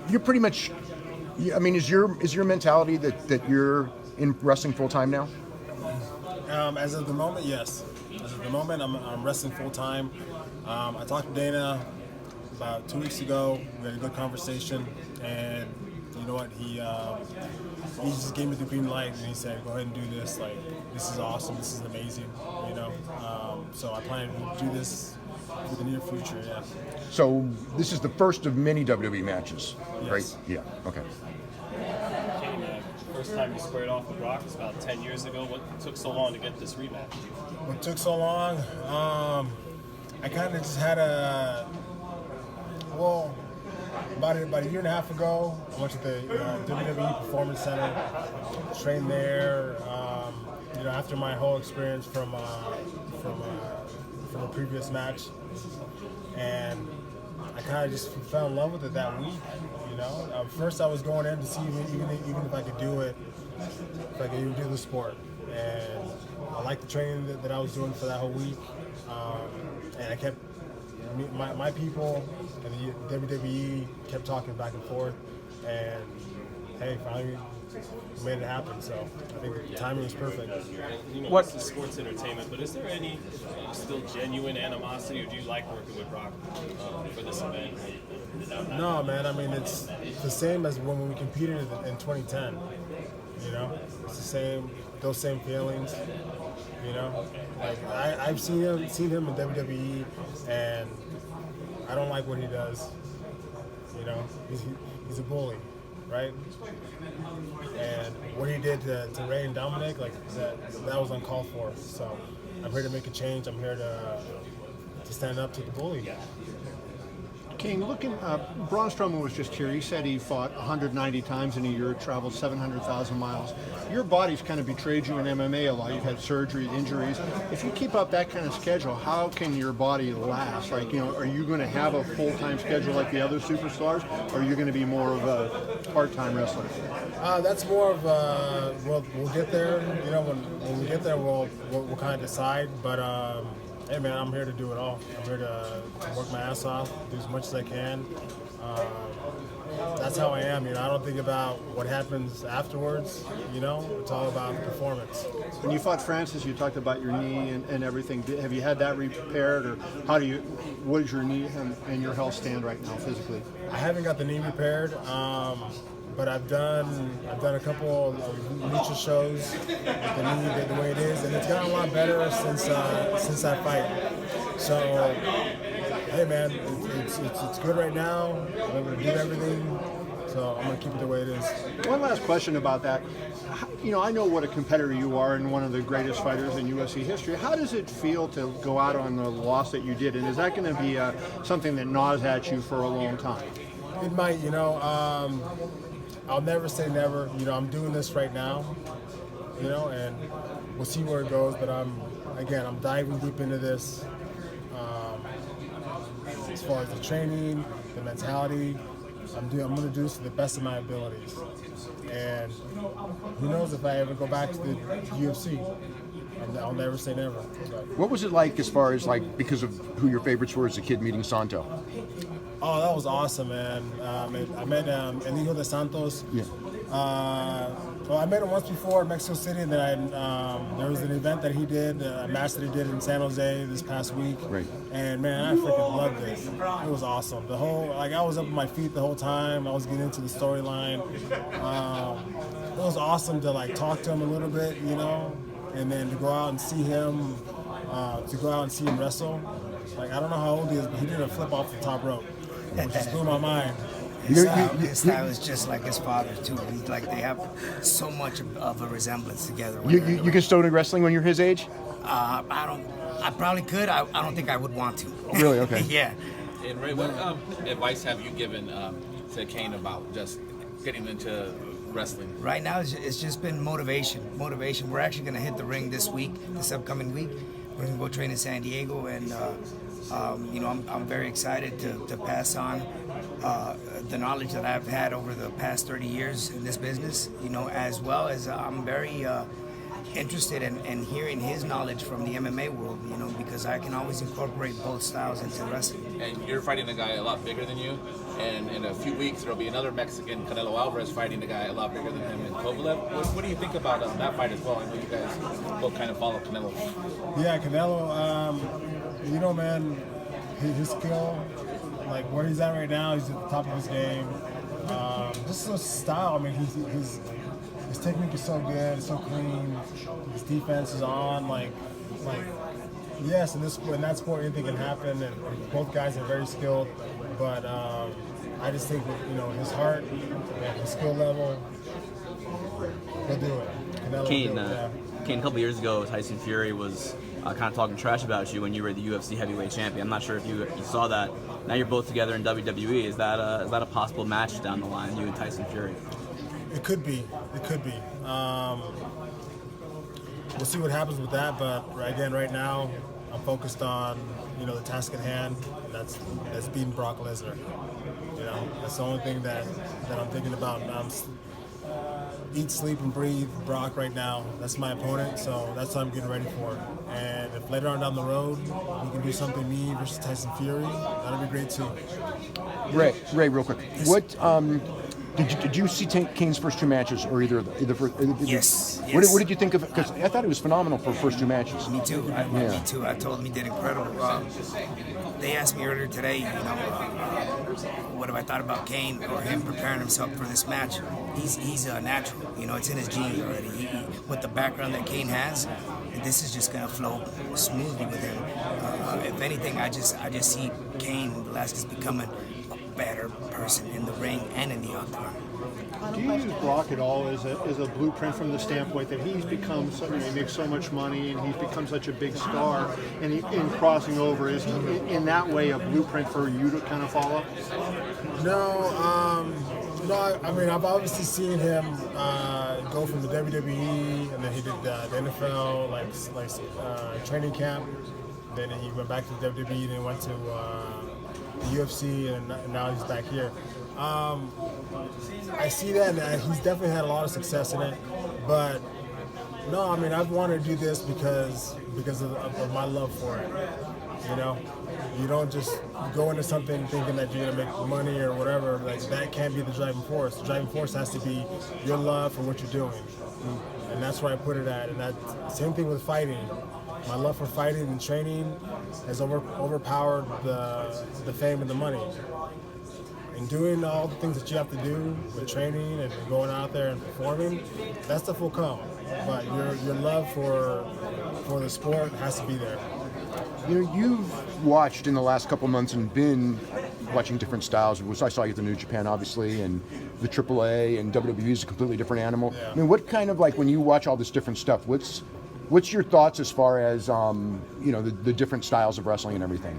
you're pretty much. I mean, is your mentality that you're in wrestling full time now? As of the moment, yes. As of the moment, I'm wrestling full time. I talked to Dana about 2 weeks ago. We had a good conversation, and you know what? He just gave me the green light, and he said, "Go ahead and do this. Like, this is awesome. This is amazing." You know. So I plan to do this for the near future. Yeah. So this is the first of many WWE matches, Yes. right? Yeah. Okay. First time you squared off with Brock was about 10 years ago. What took so long to get this rematch? What took so long? I kind of just had about a year and a half ago, I went to the WWE Performance Center, trained there. After my whole experience from a previous match, and I kind of just fell in love with it that week. First I was going in to see even if I could do it, if I could even do the sport, and I liked the training that I was doing for that whole week, and I kept my people and the WWE kept talking back and forth, and hey, finally we made it happen. So I think the timing was perfect. This is sports entertainment, but is there any still genuine animosity, or do you like working with Brock for this event? No, man. I mean, it's the same as when we competed in 2010. It's the same, those same feelings. Like I've seen him in WWE, and I don't like what he does. He's a bully, right? And what he did to Ray and Dominic, like that was uncalled for. So I'm here to make a change. I'm here to stand up to the bully. Cain, Braun Strowman was just here. He said he fought 190 times in a year, traveled 700,000 miles. Your body's kind of betrayed you in MMA a lot. You've had surgery, injuries. If you keep up that kind of schedule, how can your body last? Like, are you going to have a full-time schedule like the other superstars, or are you going to be more of a part-time wrestler? That's more of we'll get there. When we get there, we'll kind of decide. But hey, man, I'm here to do it all. I'm here to work my ass off, do as much as I can. That's how I am. I don't think about what happens afterwards. It's all about the performance. When you fought Francis, you talked about your knee and everything. Have you had that repaired, or what does your knee and your health stand right now physically? I haven't got the knee repaired. But I've done a couple of lucha shows with the knee the way it is, and it's gotten a lot better since that fight. So, hey man, it's good right now. I'm able to do everything, so I'm gonna keep it the way it is. One last question about that. I know what a competitor you are and one of the greatest fighters in UFC history. How does it feel to go out on the loss that you did, and is that going to be something that gnaws at you for a long time? It might, I'll never say never. I'm doing this right now, and we'll see where it goes. But I'm diving deep into this. As far as the training, the mentality, I'm going to do this to the best of my abilities. And who knows if I ever go back to the UFC? I'll never say never. But. What was it like as far as because of who your favorites were as a kid meeting Santo? Oh, that was awesome, man. I met Enigo de Santos. Yeah. I met him once before in Mexico City, and then there was an event that he did, a match that he did in San Jose this past week. Right. And man, I freaking loved it. It was awesome. The whole, I was up on my feet the whole time. I was getting into the storyline. It was awesome to talk to him a little bit, and then to go out and see him, wrestle. I don't know how old he is, but he did a flip off the top rope. It just blew my mind. His style is just like his father too. They have so much of a resemblance together. You can still do wrestling when you're his age? I probably could. I don't think I would want to. Really? Okay. Yeah. And Ray, what advice have you given to Cain about just getting into wrestling? Right now, it's just been motivation. We're actually going to hit the ring this upcoming week. We're going to go train in San Diego, and I'm very excited to pass on the knowledge that I've had over the past 30 years in this business. As well as I'm very interested in hearing his knowledge from the MMA world, you know, because I can always incorporate both styles into wrestling. And you're fighting a guy a lot bigger than you, and in a few weeks there'll be another Mexican, Canelo Alvarez, fighting a guy a lot bigger than him in Kovalev. What do you think about that fight as well? I know you guys both kind of follow Canelo. Yeah, Canelo, you know, man, his skill, like where he's at right now, he's at the top of his game. Just his style, I mean, his technique is so good, so clean. His defense is on, like yes, in that sport, anything can happen, and both guys are very skilled. But I just think, you know, his heart, his skill level, he'll do it. Canelo Cain, will do it, yeah. Cain, a couple years ago, Tyson Fury was kind of talking trash about you when you were the UFC heavyweight champion. I'm not sure if you saw that. Now you're both together in WWE. Is that a possible match down the line, you and Tyson Fury? It could be. It could be. We'll see what happens with that. But again, right now, I'm focused on, you know, the task at hand. That's beating Brock Lesnar. You know, that's the only thing that I'm thinking about. Eat, sleep, and breathe Brock right now. That's my opponent, so that's what I'm getting ready for. And if later on down the road we can do something, me versus Tyson Fury, that'll be great too. Ray, real quick. What did you see Cain's first two matches, or either? Yes. What did you think of it? Because I thought it was phenomenal for first two matches. Me too. Me too. I told him he did incredible. They asked me earlier today, you know, what have I thought about Cain or him preparing himself for this match? He's a natural. You know, it's in his genes already. With the background that Cain has, this is just gonna flow smoothly with him. If anything, I just see Cain Velasquez becoming a better person in the ring and in the octagon. Do you use Brock at all as a blueprint from the standpoint that he's become, he makes so much money and he's become such a big star, and in crossing over, is he in that way a blueprint for you to kind of follow? No, I mean, I've obviously seen him go from the WWE, and then he did the NFL, like training camp. Then he went back to the WWE, and then went to the UFC, and now he's back here. I see that, and he's definitely had a lot of success in it. But no, I mean, I've wanted to do this because of my love for it. You know, you don't just go into something thinking that you're gonna make money or whatever. Like, that can't be the driving force. The driving force has to be your love for what you're doing, and that's where I put it at. And that same thing with fighting. My love for fighting and training has overpowered the fame and the money. And doing all the things that you have to do with training and going out there and performing, that stuff will come. But your love for the sport has to be there. You know, you've watched in the last couple months and been watching different styles. I saw you at the New Japan, obviously, and the AAA, and WWE is a completely different animal. Yeah. I mean, what kind of, like, when you watch all this different stuff, what's your thoughts as far as you know, the different styles of wrestling and everything?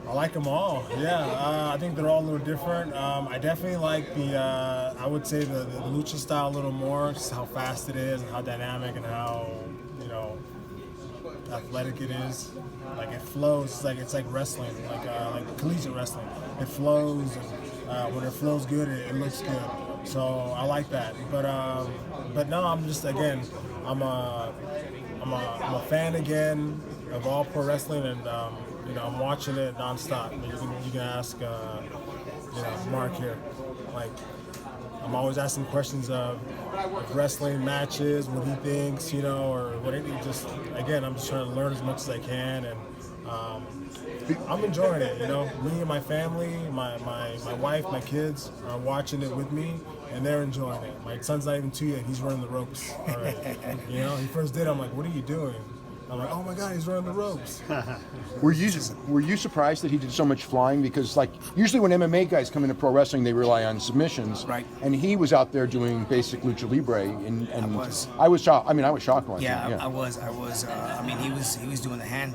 I like them all. Yeah, I think they're all a little different. I definitely like I would say the lucha style a little more, just how fast it is and how dynamic and how, you know, athletic it is. Like, it flows. It's like wrestling, like collegiate wrestling. It flows, and when it flows good, it looks good. So I like that. But no, I'm just, again, I'm a fan again of all pro wrestling, and you know, I'm watching it nonstop. You can ask, you know, Mark here. Like, I'm always asking questions of wrestling matches, what he thinks, you know, or what it just. Again, I'm just trying to learn as much as I can, and I'm enjoying it. You know, me and my family, my wife, my kids are watching it with me, and they're enjoying it. My son's not even 2 yet; he's running the ropes already. You know, he first did. I'm like, "What are you doing?" I'm like, "Oh my God, he's running the ropes." Were you surprised that he did so much flying? Because, like, usually when MMA guys come into pro wrestling, they rely on submissions. Right. And he was out there doing basic lucha libre, and I was shocked. I mean, I was shocked watching. Yeah, I was. I mean, he was doing the hand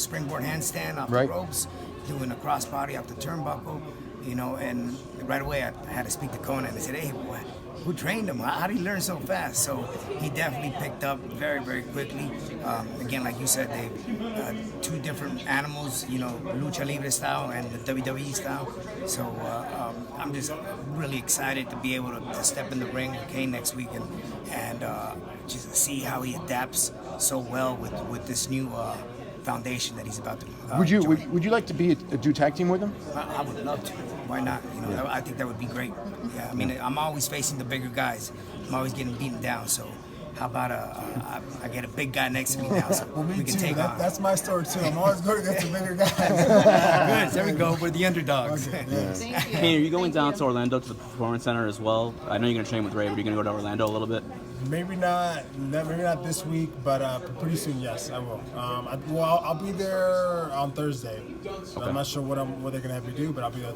springboard handstand off Right. the ropes, doing a crossbody off the turnbuckle. you know, and right away I had to speak to Conan. I said, hey, who trained him? How did he learn so fast? So he definitely picked up very, very quickly. Again, like you said, they two different animals, you know, lucha libre style and the WWE style. So I'm just really excited to be able to step in the ring with Cain next week and just see how he adapts so well with this new foundation that he's about to join. Would you like to do tag team with him? I would love to. Why not? You know, I think that would be great. Yeah, I mean, I'm always facing the bigger guys. I'm always getting beaten down. So, how about I get a big guy next to me now, so Me we can too. take on. That's my story too. I'm always going against the bigger guys. Good. There we go. We're the underdogs. Okay, yeah. Thank you. Cain, are you going Thank down you. to Orlando to the Performance Center as well? I know you're going to train with Ray, but are you going to go to Orlando a little bit? Maybe not this week, but pretty soon, yes, I will. I'll be there on Thursday. I'm not sure what they're gonna have me do, but I'll be there Thursday.